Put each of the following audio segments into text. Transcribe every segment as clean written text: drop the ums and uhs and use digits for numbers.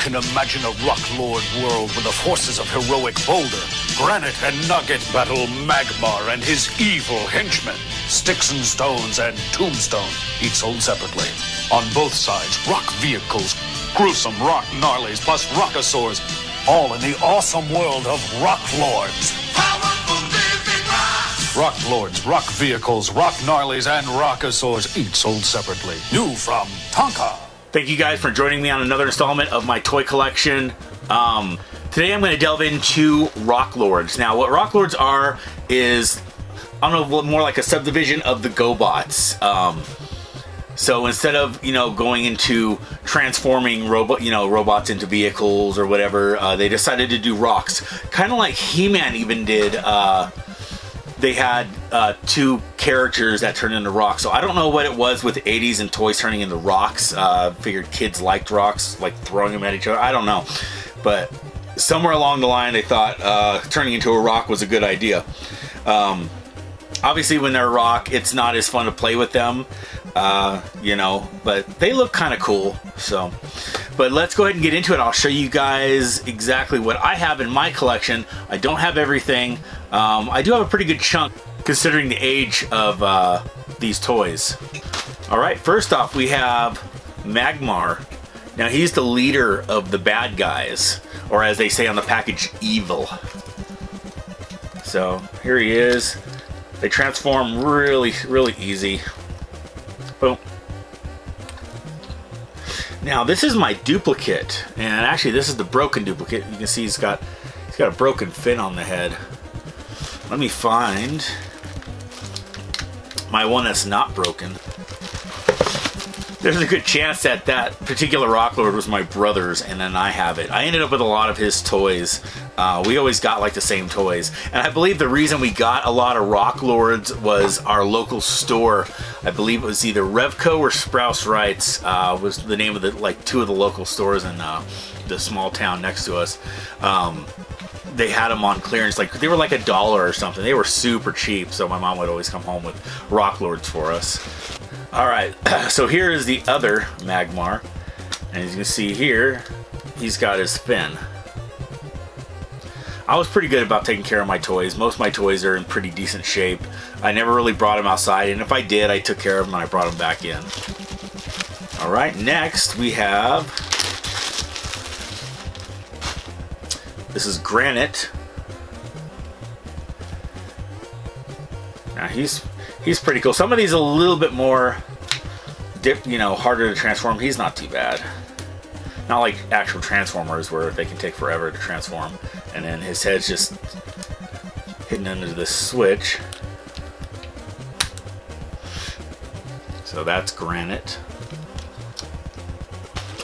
can imagine a Rock Lord world where the forces of heroic Boulder, Granite, and Nugget battle Magmar and his evil henchmen, Sticks and Stones and Tombstone, each sold separately. On both sides, rock vehicles, gruesome rock gnarlies, plus rockosaurs, all in the awesome world of Rock Lords. Powerful living rocks! Rock Lords, rock vehicles, rock gnarlies, and rockosaurs, each sold separately. New from Tonka. Thank you guys for joining me on another installment of my toy collection. Today I'm going to delve into Rock Lords. Now, what Rock Lords are is, I don't know, more like a subdivision of the GoBots. So instead of, going into transforming robots into vehicles or whatever, they decided to do rocks. Kind of like He-Man even did. They had two characters that turned into rocks. So I don't know what it was with 80s and toys turning into rocks. Figured kids liked rocks, like throwing them at each other. I don't know. But somewhere along the line they thought turning into a rock was a good idea. Obviously when they're a rock, it's not as fun to play with them. But they look kind of cool. So, but let's go ahead and get into it. I'll show you guys exactly what I have in my collection. I don't have everything. I do have a pretty good chunk considering the age of these toys. Alright, first off we have Magmar. Now he's the leader of the bad guys, or as they say on the package, evil. So here he is. They transform really, really easy. Boom. Now this is my duplicate, and actually this is the broken duplicate. You can see he's got a broken fin on the head. Let me find my one that's not broken. There's a good chance that that particular Rock Lord was my brother's, and then I have it. I ended up with a lot of his toys. We always got like the same toys, and I believe the reason we got a lot of Rock Lords was our local store. I believe it was either Revco or Sprouse Rights was the name of the two of the local stores in the small town next to us. They had them on clearance, they were like $1 or something. They were super cheap, so my mom would always come home with Rock Lords for us. Alright, so here is the other Magmar, and as you can see here, he's got his fin. I was pretty good about taking care of my toys. Most of my toys are in pretty decent shape. I never really brought them outside, and if I did, I took care of them and I brought them back in. Alright, next we have... this is Granite. Now he's pretty cool. Some of these are a little bit more harder to transform. He's not too bad. Not like actual Transformers where they can take forever to transform. And then his head's just hidden under this switch. So that's Granite.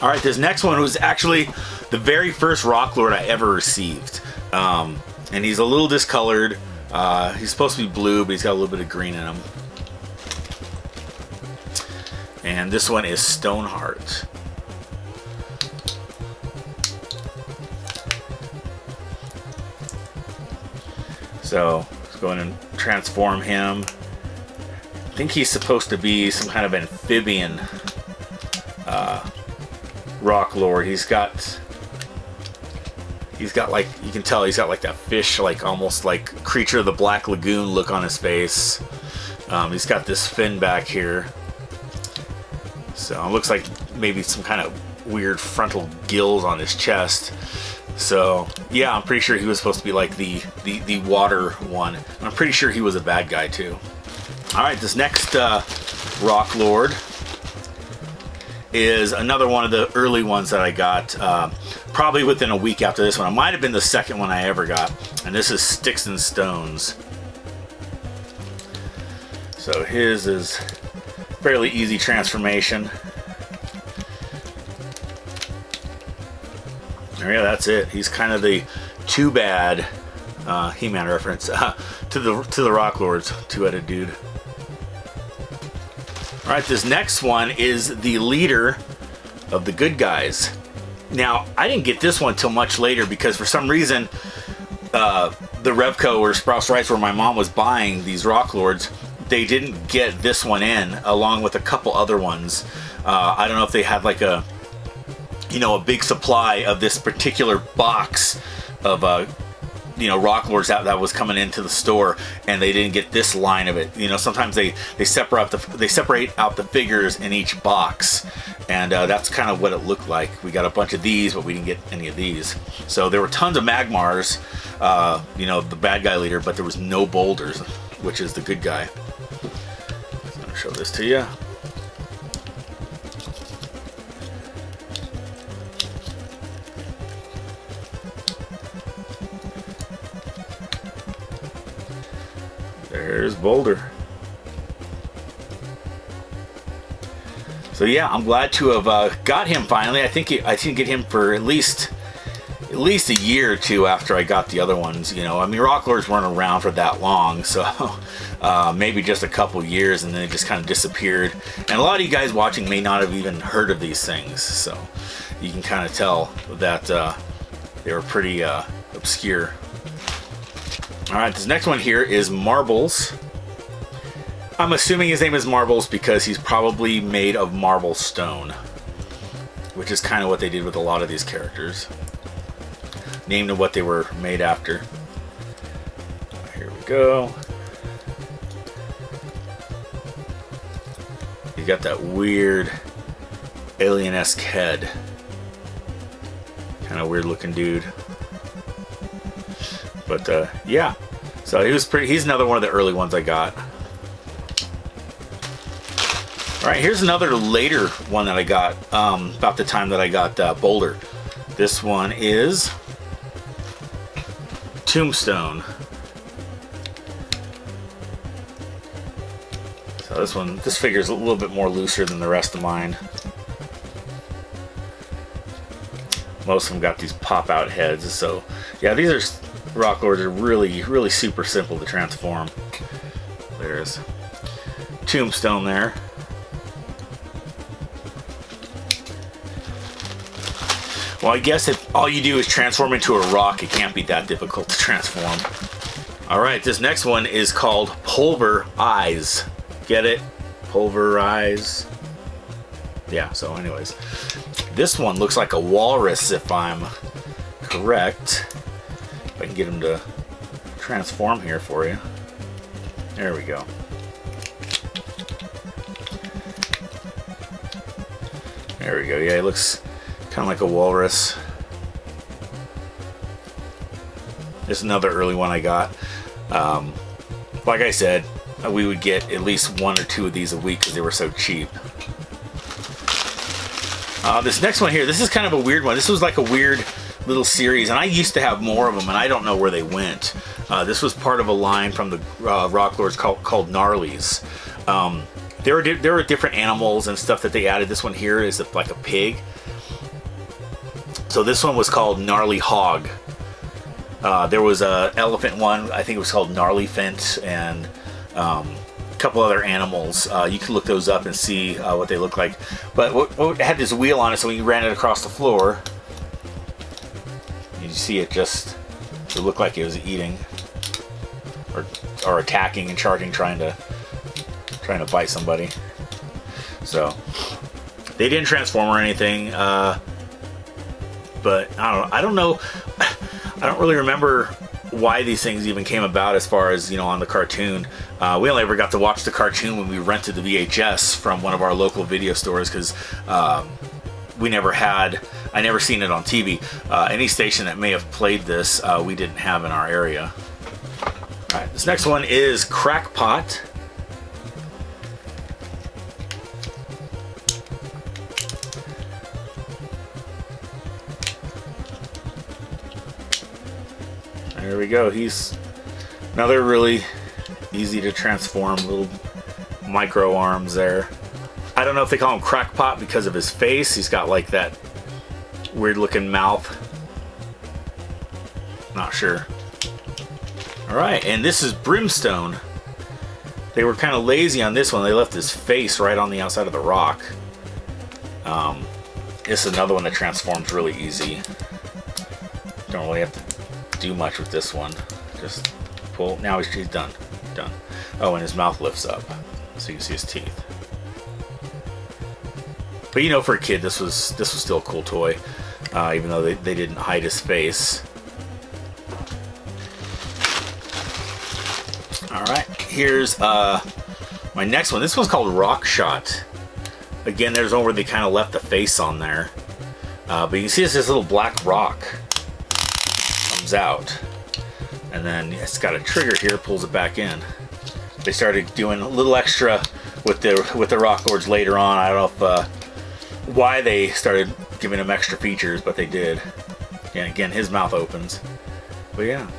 Alright, this next one was actually the very first Rock Lord I ever received. And he's a little discolored. He's supposed to be blue, but he's got a little bit of green in him. And this one is Stoneheart. So let's go in and transform him. I think he's supposed to be some kind of amphibian Rock Lord. He's got like, you can tell he's got like that fish, almost like Creature of the Black Lagoon look on his face. He's got this fin back here. So it looks like maybe some kind of weird frontal gills on his chest. So yeah, I'm pretty sure he was supposed to be like the water one. I'm pretty sure he was a bad guy too. Alright, this next Rock Lord is another one of the early ones that I got, probably within a week after this one. It might have been the second one I ever got, and this is Sticks and Stones. So his is fairly easy transformation. Yeah, that's it. He's kind of the too bad He-Man reference to the Rock Lords, two-headed dude. Alright, this next one is the leader of the good guys. Now, I didn't get this one till much later because for some reason the Revco or Sprouse Rights where my mom was buying these Rock Lords, they didn't get this one in along with a couple other ones. I don't know if they had like a you know, a big supply of this particular box of you know, Rock Lords that was coming into the store, and they didn't get this line of it. You know, sometimes they separate out the figures in each box, and that's kind of what it looked like. We got a bunch of these, but we didn't get any of these. So there were tons of Magmars, you know, the bad guy leader, but there was no Boulders, which is the good guy. So I'm gonna show this to you. There's Boulder. So yeah, I'm glad to have got him finally. I think I didn't get him for at least a year or two after I got the other ones. You know, I mean, Rock Lords weren't around for that long, so maybe just a couple years, and then it just kind of disappeared. And a lot of you guys watching may not have even heard of these things, so you can kind of tell that they were pretty obscure. Alright, this next one here is Marbles. I'm assuming his name is Marbles because he's probably made of marble stone, which is kind of what they did with a lot of these characters. Named what they were made after. Here we go. He's got that weird alien-esque head. Kind of weird looking dude. But yeah, so he's another one of the early ones I got. Alright, here's another later one that I got, about the time that I got Boulder. This one is Tombstone. So this figure is a little bit more looser than the rest of mine. Most of them got these pop-out heads, so yeah, these are Rock Lords are really super simple to transform. There's Tombstone there. Well, I guess if all you do is transform into a rock, it can't be that difficult to transform. Alright, this next one is called Pulver Eyes. Get it? Pulver Eyes. Yeah, so anyways. This one looks like a walrus, if I'm correct. If I can get him to transform here for you. There we go. There we go. Yeah, he looks kind of like a walrus. This is another early one I got. Like I said, we would get at least 1 or 2 of these a week because they were so cheap. This next one here, this is kind of a weird one. This was like a weird little series, and I used to have more of them, and I don't know where they went. This was part of a line from the Rock Lords called Gnarlies. There were different animals and stuff that they added. This one here is like a pig. So this one was called Gnarly Hog. There was a elephant one. I think it was called Gnarly Fent, and a couple other animals. You can look those up and see what they look like. But what had this wheel on it, so when you ran it across the floor, you see it looked like it was eating or attacking and charging, trying to bite somebody. So they didn't transform or anything, but I don't know. I don't really remember why these things even came about as far as, you know, on the cartoon. We only ever got to watch the cartoon when we rented the VHS from one of our local video stores, because I never seen it on TV. Any station that may have played this, we didn't have in our area. Alright, this next one is Crackpot. There we go. He's another really easy to transform little micro arms there. I don't know if they call him Crackpot because of his face. He's got like that weird looking mouth. Not sure. Alright, and this is Brimstone. They were kind of lazy on this one. They left his face right on the outside of the rock. This is another one that transforms really easy. Don't really have to do much with this one. Just pull. Now he's done. Done. Oh, and his mouth lifts up so you can see his teeth. But you know, for a kid, this was still a cool toy, even though they didn't hide his face. All right, here's my next one. This one's called Rock Shot. Again, there's one where they kind of left the face on there. But you can see this little black rock comes out. And then it's got a trigger here, pulls it back in. They started doing a little extra with the Rock Lords later on. I don't know if why they started giving him extra features, but they did. And again, his mouth opens. But yeah.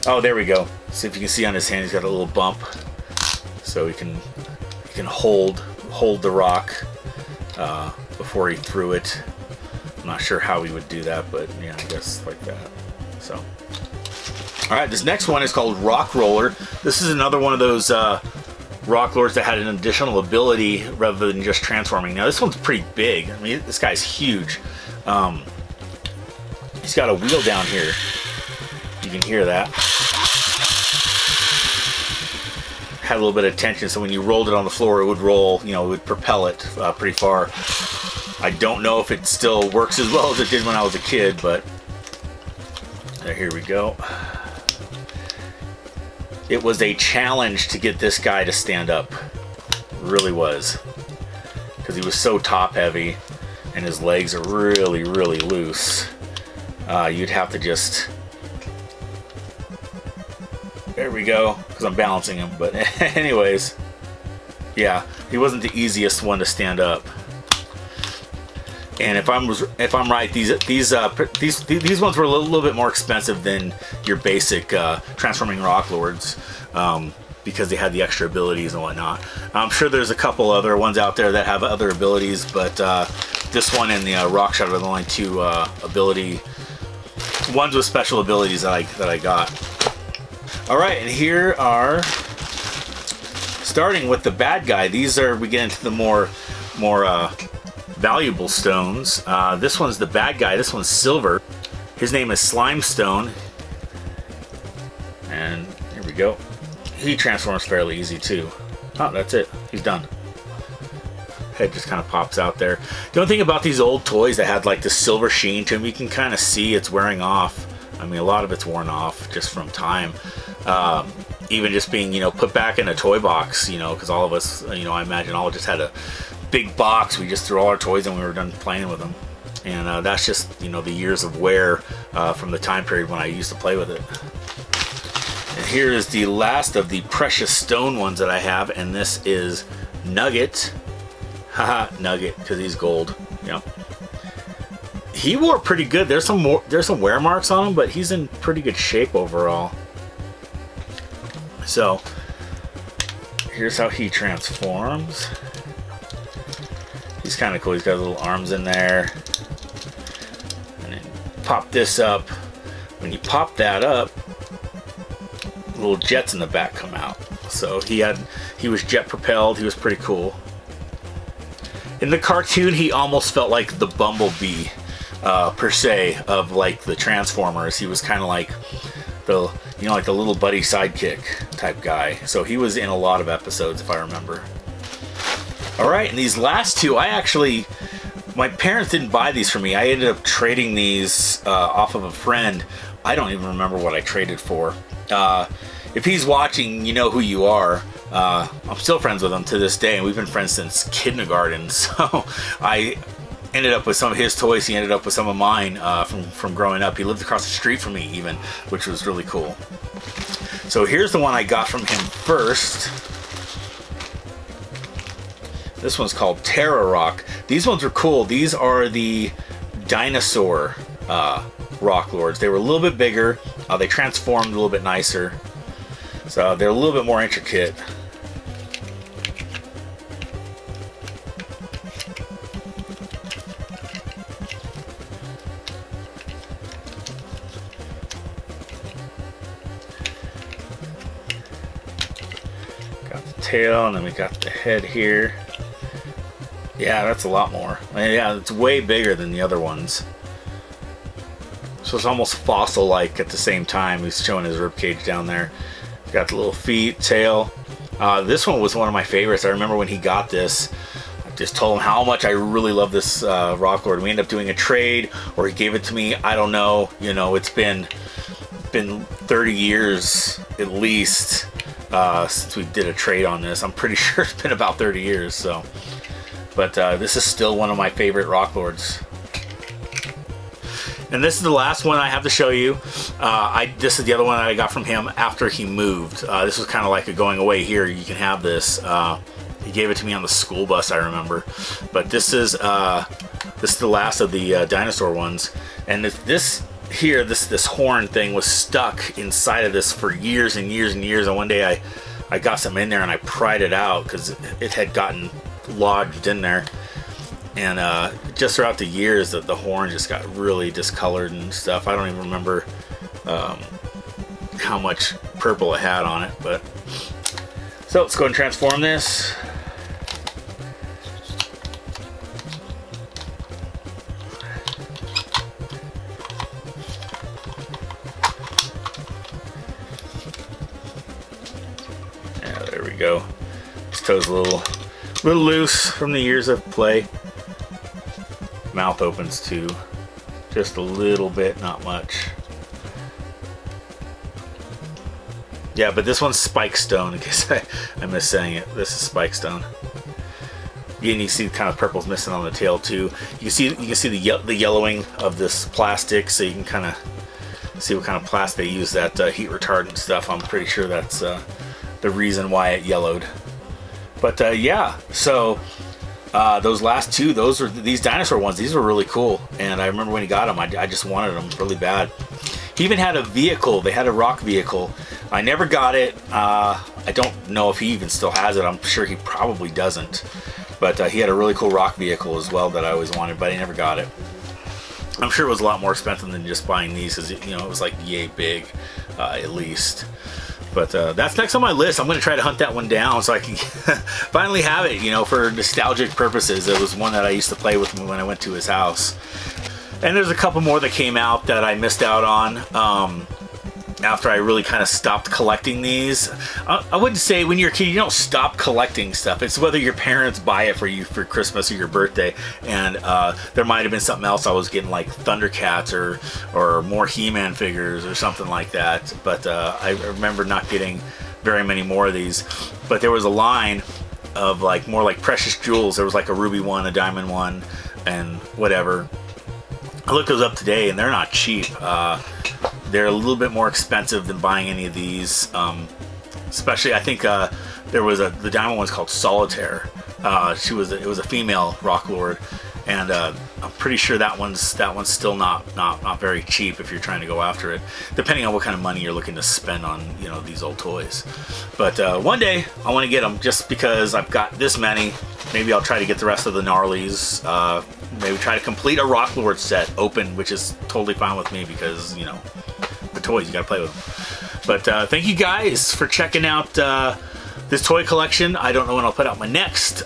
Oh, there we go. See if you can see on his hand, he's got a little bump, so he can hold the rock before he threw it. I'm not sure how he would do that, but yeah, I guess like that. So, all right, this next one is called Rock Roller. This is another one of those Rock Lords that had an additional ability rather than just transforming. Now this one's pretty big. I mean, this guy's huge. He's got a wheel down here. You can hear that. Had a little bit of tension, so when you rolled it on the floor, it would roll, you know, it would propel it pretty far. I don't know if it still works as well as it did when I was a kid, but here we go. It was a challenge to get this guy to stand up. It really was. Because he was so top heavy, and his legs are really, really loose. You'd have to just... There we go, because I'm balancing him. But anyways, yeah, he wasn't the easiest one to stand up. And if I'm right, these ones were a little bit more expensive than your basic transforming Rock Lords, because they had the extra abilities and whatnot. I'm sure there's a couple other ones out there that have other abilities, but this one and the Rock Shot are the only two ones with special abilities that I got. All right, and here are, starting with the bad guy. We get into the more valuable stones. This one's the bad guy. This one's silver. His name is Slime Stone. And here we go. He transforms fairly easy too. Oh, that's it. He's done. Head just kind of pops out there. The only thing about these old toys that had like the silver sheen to them, you can kind of see it's wearing off. I mean, a lot of it's worn off just from time. Even just being, you know, put back in a toy box, you know, because all of us, you know, I imagine all just had a big box. We just threw all our toys and we were done playing with them. And that's just, you know, the years of wear from the time period when I used to play with it. And here is the last of the precious stone ones that I have, and this is Nugget. Haha, Nugget, because he's gold. Yep. He wore pretty good. There's some wear marks on him, but he's in pretty good shape overall. So here's how he transforms. He's kind of cool. He's got little arms in there. And then pop this up. When you pop that up, little jets in the back come out. So he was jet propelled. He was pretty cool. In the cartoon, he almost felt like the Bumblebee, per se, of like the Transformers. He was kind of like the, you know, like the little buddy sidekick type guy. So he was in a lot of episodes, if I remember. All right, and these last two, my parents didn't buy these for me. I ended up trading these off of a friend. I don't even remember what I traded for. If he's watching, you know who you are. I'm still friends with him to this day, and we've been friends since kindergarten. So I ended up with some of his toys. He ended up with some of mine from growing up. He lived across the street from me even, which was really cool. So here's the one I got from him first. This one's called Terra Rock. These ones are cool. These are the dinosaur Rock Lords. They were a little bit bigger. They transformed a little bit nicer. So they're a little bit more intricate. Got the tail, and then we got the head here. Yeah, that's a lot more. Yeah, it's way bigger than the other ones. So it's almost fossil-like at the same time. He's showing his ribcage down there. Got the little feet, tail. This one was one of my favorites. I remember when he got this, just told him how much I really love this Rock Lord. We ended up doing a trade, or he gave it to me. I don't know. You know, it's been 30 years at least since we did a trade on this. I'm pretty sure it's been about 30 years. So, but this is still one of my favorite Rock Lords. And this is the last one I have to show you. This is the other one that I got from him after he moved. This was kind of like a going away. Here, you can have this. He gave it to me on the school bus, I remember. But this is the last of the dinosaur ones. And this horn thing was stuck inside of this for years and years and years. And one day I got some in there and I pried it out because it had gotten lodged in there. And just throughout the years, the horn just got really discolored and stuff. I don't even remember how much purple it had on it. But so let's go ahead and transform this. Yeah, there we go. His toe's a little loose from the years of play. Mouth opens too, just a little bit, not much. Yeah, but this one's spike stone, in case I missed saying it. This is spike stone. Again, you see kind of purple's missing on the tail too. You can see the yellowing of this plastic, so you can kind of see what kind of plastic they use, that heat retardant stuff. I'm pretty sure that's the reason why it yellowed. But yeah, so those last two, these dinosaur ones. These were really cool, and I remember when he got them, I just wanted them really bad. He even had a vehicle. They had a rock vehicle. I never got it. I don't know if he even still has it. I'm sure he probably doesn't. But he had a really cool rock vehicle as well that I always wanted, but I never got it. I'm sure it was a lot more expensive than just buying these, because it was like yay big, at least. But that's next on my list. I'm going to try to hunt that one down so I can finally have it, for nostalgic purposes. It was one that I used to play with when I went to his house. And there's a couple more that came out that I missed out on after I really kind of stopped collecting these. I wouldn't say when you're a kid, you don't stop collecting stuff. It's whether your parents buy it for you for Christmas or your birthday. And there might have been something else I was getting, like Thundercats or more He-Man figures or something like that. But I remember not getting very many more of these. But there was a line of more like precious jewels. There was like a ruby one, a diamond one, and whatever. I looked those up today and they're not cheap. They're a little bit more expensive than buying any of these. Especially, I think there was the diamond one's called Solitaire. It was a female Rock Lord, and I'm pretty sure that one's still not very cheap if you're trying to go after it, depending on what kind of money you're looking to spend on these old toys. But one day I want to get them, just because I've got this many. Maybe I'll try to get the rest of the gnarlies. Maybe try to complete a Rock Lord set open, which is totally fine with me, because the toys, you gotta play with them. But thank you guys for checking out this toy collection. I don't know when I'll put out my next.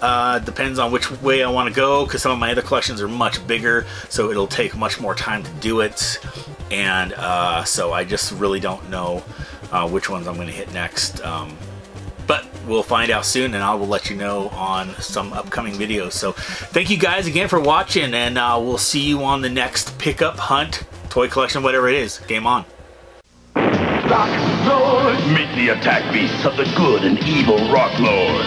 Depends on which way I want to go, because some of my other collections are much bigger, so it'll take much more time to do it. And so I just really don't know which ones I'm going to hit next. But we'll find out soon, and I will let you know on some upcoming videos. So thank you guys again for watching, and we'll see you on the next pickup, hunt, toy collection, whatever it is. Game on. Rock Lord! Meet the attack beasts of the good and evil Rock Lord.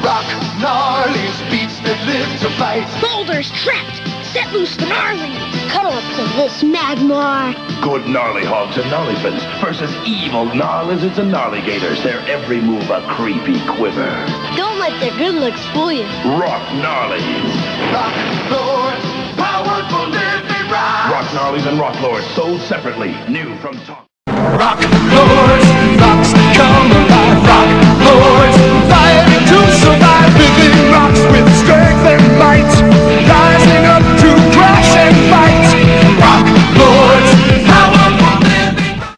Rock Gnarlies, beasts that live to fight. Boulders trapped! Set loose the gnarly! Cuddle up to this Magmar! Good gnarly hogs and gnarlyfins versus evil gnarlizards and gnarlygators. Their every move a creepy quiver. Don't let their good looks fool you. Rock Gnarlies. Rock Lords, powerful living rock. Rock Gnarlies and Rock Lords, sold separately. New from Talk. Rock